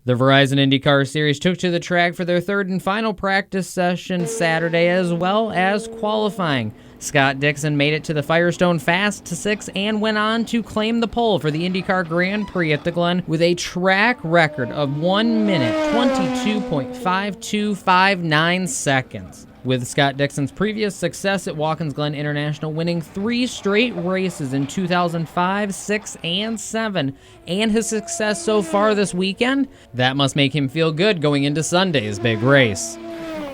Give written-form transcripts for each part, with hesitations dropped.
The Verizon IndyCar Series took to the track for their third and final practice session Saturday, as well as qualifying. Scott Dixson made it to the Firestone Fast 6 and went on to claim the pole for the IndyCar Grand Prix at the Glen with a track record of 1 minute 22.5259 seconds. With Scott Dixon's previous success at Watkins Glen International, winning 3 straight races in 2005, 6, and 7, and his success so far this weekend, that must make him feel good going into Sunday's big race.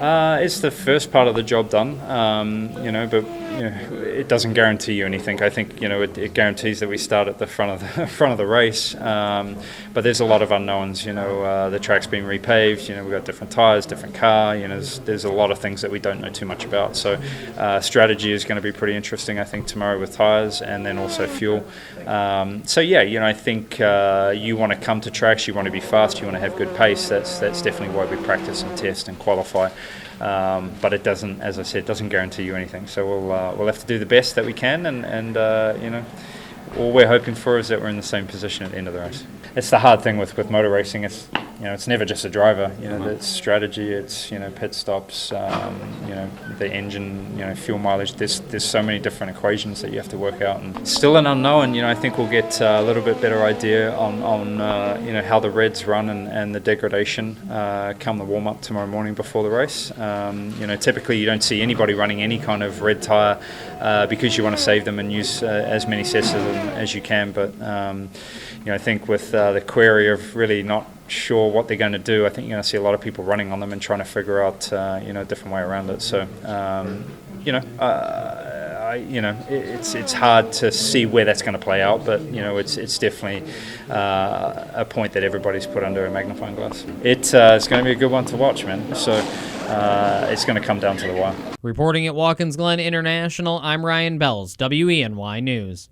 It's the first part of the job done, but it doesn't guarantee you anything. I think it guarantees that we start at the front of the race, but there's a lot of unknowns. The track's been repaved. We've got different tires, different car. There's a lot of things that we don't know too much about. So strategy is going to be pretty interesting, I think, tomorrow with tires and then also fuel. I think you want to come to tracks, you want to be fast, you want to have good pace. That's definitely why we practice and test and qualify. But it doesn't, as I said, doesn't guarantee you anything. So we'll have to do the best that we can, and all we're hoping for is that we're in the same position at the end of the race. It's the hard thing with motor racing. It's never just a driver. It's strategy. It's pit stops. The engine. Fuel mileage. There's so many different equations that you have to work out, and still an unknown. I think we'll get a little bit better idea on how the reds run and the degradation come the warm up tomorrow morning before the race. Typically you don't see anybody running any kind of red tire because you want to save them and use as many sets of them as you can. But I think with the query of really not sure what they're going to do, I think you're going to see a lot of people running on them and trying to figure out a different way around it. So it's hard to see where that's going to play out, but it's definitely a point that everybody's put under a magnifying glass. It's going to be a good one to watch, man. So it's going to come down to the wire. Reporting at Watkins Glen International, I'm Ryan Bells, WENY News.